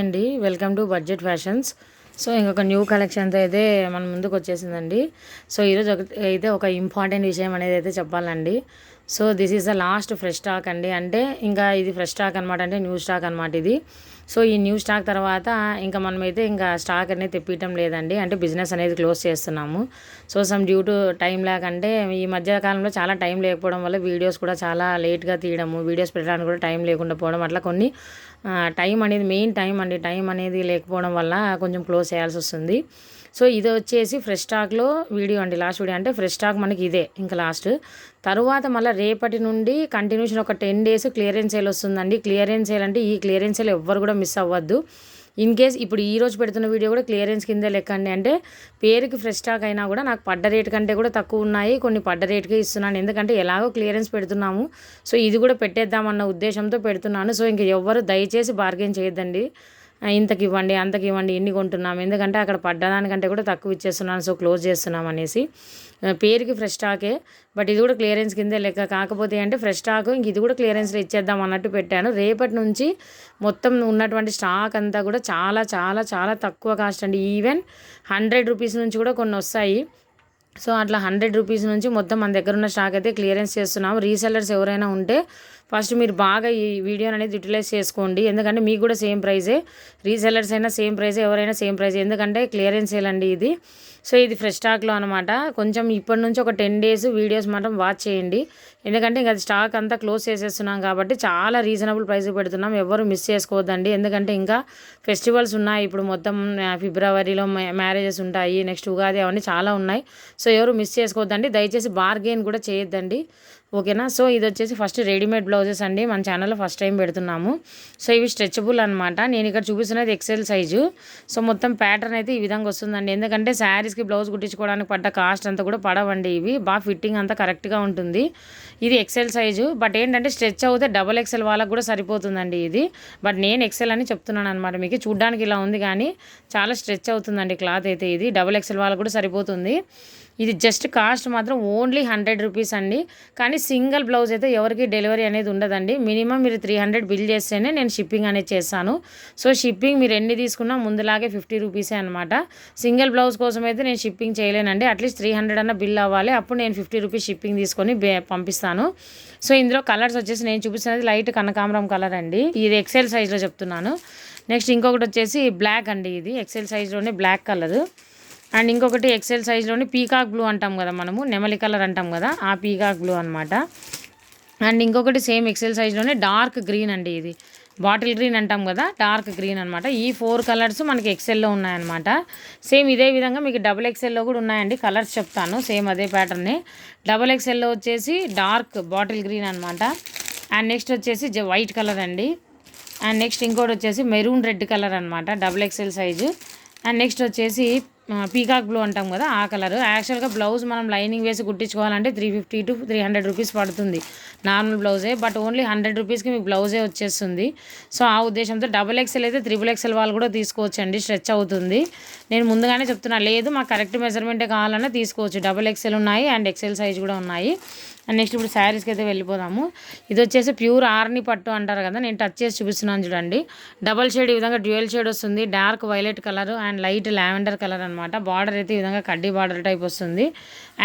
అండి welcome to budget fashions. So ఇంకొక new కలెక్షన్తో అయితే మన ముందుకు వచ్చేసిందండి. సో ఈరోజు అయితే ఒక ఇంపార్టెంట్ విషయం అనేది అయితే చెప్పాలండి. So this is the last fresh stock అండి. అంటే ఇంకా ఇది ఫ్రెష్ స్టాక్ అనమాట, అంటే న్యూ స్టాక్ అనమాట ఇది. సో ఈ న్యూ స్టాక్ తర్వాత ఇంకా మనమైతే ఇంకా స్టాక్ అనేది తెప్పియటం లేదండి, అంటే బిజినెస్ అనేది క్లోజ్ చేస్తున్నాము. So some due to time lack, అంటే ఈ మధ్య కాలంలో చాలా టైం లేకపోవడం వల్ల వీడియోస్ కూడా చాలా లేట్గా తీయడము, వీడియోస్ పెట్టడానికి కూడా టైం లేకుండా పోవడం, అట్లా కొన్ని టైం అనేది మెయిన్ టైం అనేది లేకపోవడం వల్ల కొంచెం క్లోజ్ చేయాల్సి వస్తుంది. సో ఇది వచ్చేసి ఫ్రెష్ స్టాక్లో వీడియో అండి, లాస్ట్ వీడియో. అంటే ఫ్రెష్ స్టాక్ మనకి ఇదే ఇంకా లాస్ట్. తర్వాత మళ్ళీ రేపటి నుండి కంటిన్యూషన్ ఒక 10 days క్లియరెన్స్ సేల్ వస్తుందండి. క్లియరెన్స్ సేల్ అంటే ఈ క్లియరెన్స్ సేల్ ఎవ్వరు కూడా మిస్ అవ్వద్దు. ఇన్ కేస్ ఇప్పుడు ఈ రోజు పెడుతున్న వీడియో కూడా క్లియరెన్స్ కిందే లెక్కండి. అంటే పేరుకి ఫ్రెష్ స్టాక్ అయినా కూడా నాకు పడ్డ రేట్ కంటే కూడా తక్కువ ఉన్నాయి, కొన్ని పడ్డ రేట్కే ఇస్తున్నాను. ఎందుకంటే ఎలాగో క్లియరెన్స్ పెడుతున్నాము, సో ఇది కూడా పెట్టేద్దామన్న ఉద్దేశంతో పెడుతున్నాను. సో ఇంక ఎవ్వరు దయచేసి బార్గెన్ చేయొద్దండి. ఇంతకి ఇవ్వండి అంతకి ఇవ్వండి ఎన్ని కొంటున్నాం, ఎందుకంటే అక్కడ పడ్డదానికంటే కూడా తక్కువ ఇచ్చేస్తున్నాను, సో క్లోజ్ చేస్తున్నాం అనేసి. పేరుకి ఫ్రెష్ స్టాకే, బట్ ఇది కూడా క్లియరెన్స్ కిందే లెక్క. కాకపోతే అంటే ఫ్రెష్ స్టాక్ ఇంక ఇది కూడా క్లియరెన్స్లో ఇచ్చేద్దాం అన్నట్టు పెట్టాను. రేపటి నుంచి మొత్తం ఉన్నటువంటి స్టాక్ అంతా కూడా చాలా చాలా చాలా తక్కువ కాస్ట్ అండి. ఈవెన్ 100 రూపీస్ నుంచి కూడా కొన్ని వస్తాయి. సో అట్లా 100 రూపీస్ నుంచి మొత్తం మన దగ్గర ఉన్న స్టాక్ అయితే క్లియరెన్స్ చేస్తున్నాము. రీసెల్లర్స్ ఎవరైనా ఉంటే ఫస్ట్ మీరు బాగా ఈ వీడియోని అనేది యూటిలైజ్ చేసుకోండి, ఎందుకంటే మీకు కూడా సేమ్ ప్రైజే, రీసెల్లర్స్ అయినా సేమ్ ప్రైజే, ఎవరైనా సేమ్ ప్రైజే, ఎందుకంటే క్లియరెన్స్ సేల్ అండి ఇది. సో ఇది ఫ్రెష్ స్టాక్లో అనమాట. కొంచెం ఇప్పటి నుంచి ఒక 10 days వీడియోస్ మాత్రం వాచ్ చేయండి, ఎందుకంటే ఇంకా స్టాక్ అంతా క్లోజ్ చేసేస్తున్నాం కాబట్టి చాలా రీజనబుల్ ప్రైస్ పెడుతున్నాం. ఎవరు మిస్ చేసుకోవద్దండి, ఎందుకంటే ఇంకా ఫెస్టివల్స్ ఉన్నాయి. ఇప్పుడు మొత్తం ఫిబ్రవరిలో మ్యారేజెస్ ఉంటాయి, నెక్స్ట్ ఉగాది, అవన్నీ చాలా ఉన్నాయి. సో ఎవరు మిస్ చేసుకోవద్దండి, దయచేసి బార్గెన్ కూడా చేయొద్దండి, ఓకేనా. సో ఇది వచ్చేసి ఫస్ట్ రెడీమేడ్ బ్లౌజెస్ అండి, మన ఛానల్లో ఫస్ట్ టైం పెడుతున్నాము. సో ఇవి స్ట్రెచబుల్ అనమాట. నేను ఇక్కడ చూపిస్తున్నది ఎక్సెల్ సైజు. సో మొత్తం ప్యాటర్న్ అయితే ఈ విధంగా వస్తుందండి, ఎందుకంటే శారీస్కి బ్లౌజ్ కుట్టించుకోవడానికి పడ్డ కాస్ట్ అంతా కూడా పడవండి, ఇవి బాగా ఫిట్టింగ్ అంతా కరెక్ట్గా ఉంటుంది. ఇది ఎక్సెల్ సైజు, బట్ ఏంటంటే స్ట్రెచ్ అవుతే XXL వాళ్ళకు కూడా సరిపోతుందండి ఇది. బట్ నేను ఎక్సెల్ అని చెప్తున్నాను అనమాట, మీకు చూడ్డానికి ఇలా ఉంది కానీ చాలా స్ట్రెచ్ అవుతుందండి క్లాత్ అయితే. ఇది XXL వాళ్ళకు కూడా సరిపోతుంది. ఇది జస్ట్ కాస్ట్ మాత్రం ఓన్లీ 100 రూపీస్ అండి. కానీ సింగిల్ బ్లౌజ్ అయితే ఎవరికి డెలివరీ అనేది ఉండదండి. మినిమం మీరు 300 బిల్ చేస్తేనే నేను షిప్పింగ్ అనేది చేస్తాను. సో షిప్పింగ్ మీరు ఎన్ని తీసుకున్నా ముందులాగే 50 రూపీసే అనమాట. సింగిల్ బ్లౌజ్ కోసం అయితే నేను షిప్పింగ్ చేయలేనండి, అట్లీస్ట్ 300 అన్న బిల్ అవ్వాలి, అప్పుడు నేను 50 రూపీస్ షిప్పింగ్ తీసుకొని పంపిస్తాను. సో ఇందులో కలర్స్ వచ్చేసి నేను చూపిస్తున్నది లైట్ కనకాంబరం కలర్ అండి, ఇది ఎక్సెల్ సైజ్లో చెప్తున్నాను. నెక్స్ట్ ఇంకొకటి వచ్చేసి బ్లాక్ అండి, ఇది ఎక్సెల్ సైజ్లోనే బ్లాక్ కలర్. అండ్ ఇంకొకటి ఎక్సెల్ సైజ్లోని పీకాక్ బ్లూ అంటాం కదా మనము, నెమలి కలర్ అంటాం కదా, ఆ పీకాక్ బ్లూ అనమాట. అండ్ ఇంకొకటి సేమ్ ఎక్సెల్ సైజ్లోనే డార్క్ గ్రీన్ అండి, ఇది బాటిల్ గ్రీన్ అంటాం కదా, డార్క్ గ్రీన్ అనమాట. ఈ 4 కలర్స్ మనకి ఎక్సెల్లో ఉన్నాయన్నమాట. సేమ్ ఇదే విధంగా మీకు XXLలో కూడా ఉన్నాయండి, కలర్స్ చెప్తాను. సేమ్ అదే ప్యాటర్నే. XXLలో వచ్చేసి డార్క్ బాటిల్ గ్రీన్ అనమాట. అండ్ నెక్స్ట్ వచ్చేసి వైట్ కలర్ అండి. అండ్ నెక్స్ట్ ఇంకోటి వచ్చేసి మెరూన్ రెడ్ కలర్ అనమాట, XXL సైజు. అండ్ నెక్స్ట్ వచ్చేసి పీకాక్ బ్లూ అంటాం కదా, ఆ కలర్. యాక్చువల్గా బ్లౌజ్ మనం లైనింగ్ వేసి కుట్టించుకోవాలంటే 350 to 300 రూపీస్ పడుతుంది నార్మల్ బ్లౌజే, బట్ ఓన్లీ 100 రూపీస్కి మీకు బ్లౌజే వచ్చేస్తుంది. సో ఆ ఉద్దేశంతో XXL అయితే XXL వాళ్ళు కూడా తీసుకోవచ్చండి, స్ట్రెచ్ అవుతుంది. నేను ముందుగానే చెప్తున్నా, లేదు మాకు కరెక్ట్ మెజర్మెంటే కావాలన్నా తీసుకోవచ్చు. XXL ఉన్నాయి అండ్ ఎక్సెల్ సైజ్ కూడా ఉన్నాయి. అండ్ నెక్స్ట్ ఇప్పుడు శారీస్కి అయితే వెళ్ళిపోదాము. ఇది వచ్చేసి ప్యూర్ ఆర్ని పట్టు అంటారు కదా, నేను టచ్ చేసి చూపిస్తున్నాను చూడండి. డబల్ షేడ్ ఈ విధంగా డ్యూయల్ షేడ్ వస్తుంది, dark violet colour and light lavender colour అనమాట. బార్డర్ అయితే ఈ విధంగా కడ్డీ బార్డర్ టైప్ వస్తుంది.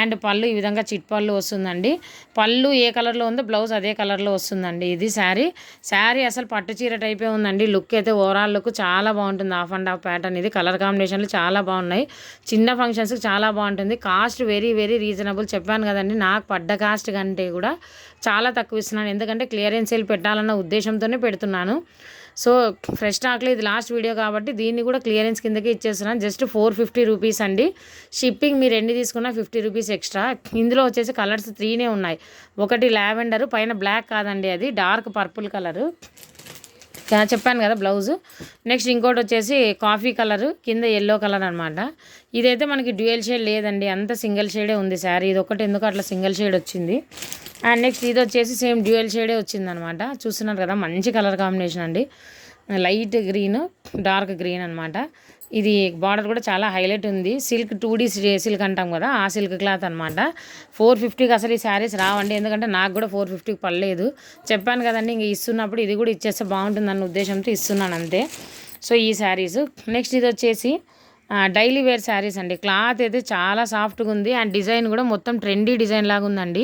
అండ్ పళ్ళు ఈ విధంగా చిట్ పళ్ళు వస్తుందండి. పళ్ళు ఏ కలర్లో ఉందో బ్లౌజ్ అదే కలర్లో వస్తుందండి. ఇది శారీ అసలు పట్టు చీర టైపే ఉందండి. లుక్ అయితే ఓవరాల్ లుక్ చాలా బాగుంటుంది. హాఫ్ అండ్ హాఫ్ ప్యాటర్న్ ఇది, కలర్ కాంబినేషన్లు చాలా బాగున్నాయి. చిన్న ఫంక్షన్స్కి చాలా బాగుంటుంది. కాస్ట్ వెరీ వెరీ రీజనబుల్, చెప్పాను కదండి, నాకు పడ్డ కాస్ట్ కంటే కూడా చాలా తక్కువ ఇస్తున్నాను, ఎందుకంటే క్లియరెన్స్ సేల్ పెట్టాలన్న ఉద్దేశంతోనే పెడుతున్నాను. సో ఫ్రెష్ స్టాక్లో ఇది లాస్ట్ వీడియో కాబట్టి దీన్ని కూడా క్లియరెన్స్ కిందకి ఇచ్చేస్తున్నాను. జస్ట్ 450 రూపీస్ అండి. షిప్పింగ్ మీరు ఎన్ని తీసుకున్నా 50 రూపీస్ ఎక్స్ట్రా. ఇందులో వచ్చేసి కలర్స్ 3 ఉన్నాయి. ఒకటి లావెండర్, పైన బ్లాక్ కాదండి, అది డార్క్ పర్పుల్ కలరు, చెప్పాను కదా బ్లౌజు. నెక్స్ట్ ఇంకోటి వచ్చేసి కాఫీ కలరు, కింద ఎల్లో కలర్ అనమాట. ఇదైతే మనకి డ్యూయల్ షేడ్ లేదండి, అంత సింగిల్ షేడే ఉంది శారీ. ఇది ఒకటి ఎందుకు అట్లా సింగిల్ షేడ్ వచ్చింది. అండ్ నెక్స్ట్ ఇది వచ్చేసి సేమ్ డ్యూయల్ షేడే వచ్చిందనమాట. చూస్తున్నారు కదా, మంచి కలర్ కాంబినేషన్ అండి, లైట్ గ్రీన్ డార్క్ గ్రీన్ అనమాట. ఇది బార్డర్ కూడా చాలా హైలైట్ ఉంది. సిల్క్ 2D సిల్క్ అంటాం కదా, ఆ సిల్క్ క్లాత్ అనమాట. 450కి అసలు ఈ శారీస్ రావండి, ఎందుకంటే నాకు కూడా 450కి పడలేదు. చెప్పాను కదండి, ఇంక ఇస్తున్నప్పుడు ఇది కూడా ఇచ్చేస్తే బాగుంటుంది అన్న ఉద్దేశంతో ఇస్తున్నాను అంతే. సో ఈ శారీస్. నెక్స్ట్ ఇది వచ్చేసి డైలీ వేర్ శారీస్ అండి. క్లాత్ అయితే చాలా సాఫ్ట్గా ఉంది అండ్ డిజైన్ కూడా మొత్తం ట్రెండీ డిజైన్ లాగా ఉందండి.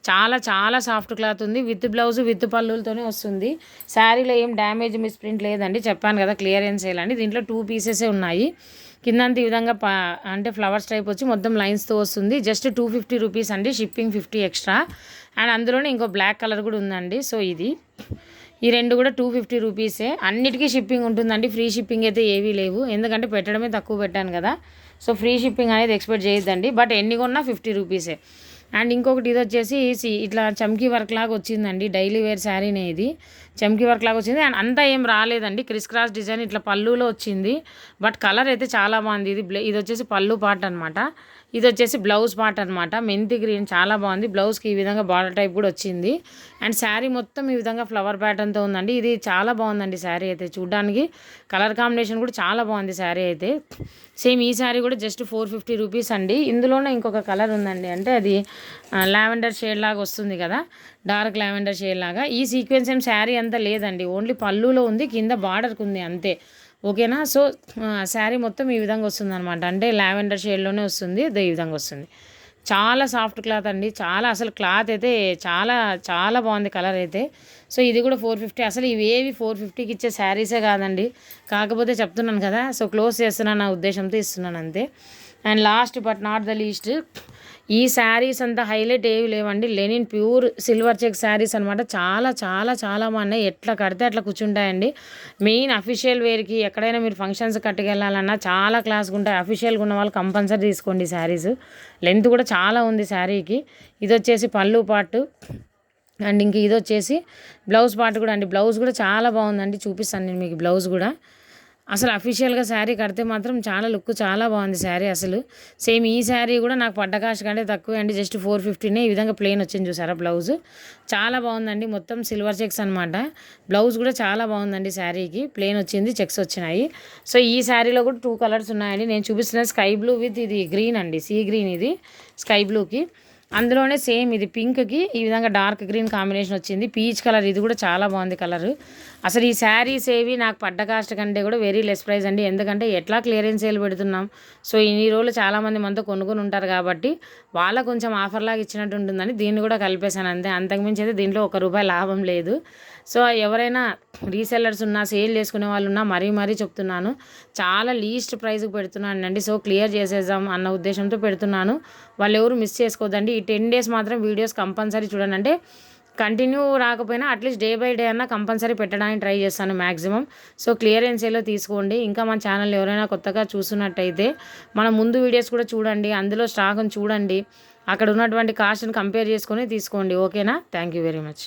చాలా చాలా సాఫ్ట్ క్లాత్ ఉంది. విత్ బ్లౌజ్ విత్ పళ్ళులతోనే వస్తుంది. శారీలో ఏం డ్యామేజ్ మిస్ప్రింట్ లేదండి. చెప్పాను కదా క్లియరెన్స్ సేల్ అండి. దీంట్లో 2 పీసెసే ఉన్నాయి. కిందంతా ఈ విధంగా అంటే ఫ్లవర్స్ టైప్ వచ్చి మొత్తం లైన్స్తో వస్తుంది. జస్ట్ 250 రూపీస్ అండి. Shipping 50 extra. అండ్ అందులోనే ఇంకో బ్లాక్ కలర్ కూడా ఉందండి. సో ఈ రెండు కూడా 250 రూపీసే. అన్నిటికీ షిప్పింగ్ ఉంటుందండి. ఫ్రీ షిప్పింగ్ అయితే ఏవీ లేవు, ఎందుకంటే పెట్టడమే తక్కువ పెట్టాను కదా. సో ఫ్రీ షిప్పింగ్ అనేది ఎక్స్పెక్ట్ చేయొద్దండి. బట్ ఎన్ని కొన్నా 50 రూపీసే. అండ్ ఇంకొకటి ఇది వచ్చేసి ఇట్లా చమ్కీ వర్క్ లాగా వచ్చిందండి. డైలీ వేర్ శారీనే ఇది. చమ్కీ వర్క్ లాగా వచ్చింది అండ్ అంతా ఏం రాలేదండి. క్రిస్ క్రాస్ డిజైన్ ఇట్లా పళ్ళులో వచ్చింది. బట్ కలర్ అయితే చాలా బాగుంది. ఇది వచ్చేసి పళ్ళు పార్ట్ అనమాట. ఇది వచ్చేసి బ్లౌజ్ పార్ట్ అనమాట. మెంతి గ్రీన్ చాలా బాగుంది. బ్లౌజ్కి ఈ విధంగా బార్డర్ టైప్ కూడా వచ్చింది. అండ్ శారీ మొత్తం ఈ విధంగా ఫ్లవర్ ప్యాటర్న్తో ఉందండి. ఇది చాలా బాగుందండి శారీ అయితే. చూడడానికి కలర్ కాంబినేషన్ కూడా చాలా బాగుంది శారీ అయితే. సేమ్ ఈ శారీ కూడా జస్ట్ 450 రూపీస్ అండి. ఇందులోనే ఇంకొక కలర్ ఉందండి. అంటే అది లావెండర్ షేడ్ లాగా వస్తుంది కదా, డార్క్ లావెండర్ షేడ్ లాగా. ఈ సీక్వెన్స్ ఏం శారీ అంతా లేదండి. ఓన్లీ పళ్ళులో ఉంది, కింద బార్డర్కి ఉంది అంతే. ఓకేనా. సో శారీ మొత్తం ఈ విధంగా వస్తుంది అనమాట. అంటే లావెండర్ షేడ్లోనే వస్తుంది. ఈ విధంగా వస్తుంది. చాలా సాఫ్ట్ క్లాత్ అండి. చాలా అసలు క్లాత్ అయితే చాలా చాలా బాగుంది కలర్ అయితే. సో ఇది కూడా 450. అసలు ఇవేవి 450కి ఇచ్చే శారీసే కాదండి. కాకపోతే చెప్తున్నాను కదా, సో క్లోజ్ చేస్తున్నాను నా ఉద్దేశంతో ఇస్తున్నాను అంతే. And last but not the least, ఈ శారీస్ అంతా హైలైట్ ఏవి లేవండి. Linen pure silver check sarees అనమాట. చాలా చాలా చాలా బాగున్నాయి. ఎట్లా కడితే అట్లా కూర్చుంటాయండి. మెయిన్ అఫీషియల్ వేర్కి ఎక్కడైనా మీరు ఫంక్షన్స్ కట్టుకెళ్ళాలన్నా చాలా క్లాస్గా ఉంటాయి. అఫీషియల్గా ఉన్న వాళ్ళు కంపల్సరీ తీసుకోండి శారీస్. లెంత్ కూడా చాలా ఉంది శారీకి. ఇది వచ్చేసి పళ్ళు పార్ట్ అండ్ ఇంక ఇది వచ్చేసి బ్లౌజ్ పార్ట్ కూడా అండి. బ్లౌజ్ కూడా చాలా బాగుందండి. చూపిస్తాను నేను మీకు బ్లౌజ్ కూడా. అసలు అఫీషియల్గా శారీ కడితే మాత్రం చాలా లుక్ చాలా బాగుంది శారీ అసలు. సేమ్ ఈ శారీ కూడా నాకు పడ్డ కాస్ట్ కంటే తక్కువే అండి. జస్ట్ 450నే. ఈ విధంగా ప్లెయిన్ వచ్చింది చూసారా బ్లౌజ్. చాలా బాగుందండి. మొత్తం సిల్వర్ చెక్స్ అనమాట. బ్లౌజ్ కూడా చాలా బాగుందండి. శారీకి ప్లెయిన్ వచ్చింది, చెక్స్ వచ్చినాయి. సో ఈ శారీలో కూడా 2 కలర్స్ ఉన్నాయండి. నేను చూపిస్తున్న స్కై బ్లూ విత్ ఇది గ్రీన్ అండి. సీ గ్రీన్ ఇది స్కై బ్లూకి. అందులోనే సేమ్ ఇది పింక్కి ఈ విధంగా డార్క్ గ్రీన్ కాంబినేషన్ వచ్చింది. పీచ్ కలర్ ఇది కూడా చాలా బాగుంది కలర్. అసలు ఈ శారీస్ ఏవి నాకు పడ్డ కాస్ట్ కంటే కూడా వెరీ లెస్ ప్రైస్ అండి. ఎందుకంటే ఎట్లా క్లియరెన్స్ సేల్ పెడుతున్నాం. సో ఇన్ని రోజులు చాలామంది మనతో కొనుక్కొని ఉంటారు కాబట్టి వాళ్ళ కొంచెం ఆఫర్ లాగా ఇచ్చినట్టు ఉంటుందని దీన్ని కూడా కలిపేశాను అంతే. అంతకుమించి అయితే దీంట్లో ₹1 లాభం లేదు. సో ఎవరైనా రీసెల్లర్స్ ఉన్నా, సేల్ చేసుకునే వాళ్ళు ఉన్నా మరీ చెప్తున్నాను, చాలా లీస్ట్ ప్రైస్కి పెడుతున్నాను అండి. సో క్లియర్ చేసేద్దాం అన్న ఉద్దేశంతో పెడుతున్నాను. వాళ్ళు ఎవరు మిస్ చేసుకోవద్దండి. ఈ 10 days మాత్రం వీడియోస్ కంపల్సరీ చూడండి. అంటే కంటిన్యూ రాకపోయినా అట్లీస్ట్ డే బై డే అన్నా కంపల్సరీ పెట్టడానికి ట్రై చేస్తాను మ్యాక్సిమం. సో క్లియరెన్స్ సేల్లో తీసుకోండి. ఇంకా మన ఛానల్ ఎవరైనా కొత్తగా చూస్తున్నట్టయితే మన ముందు వీడియోస్ కూడా చూడండి. అందులో స్టాక్ని చూడండి. అక్కడ ఉన్నటువంటి కాస్ట్ని కంపేర్ చేసుకొని తీసుకోండి. ఓకేనా. Thank you very much.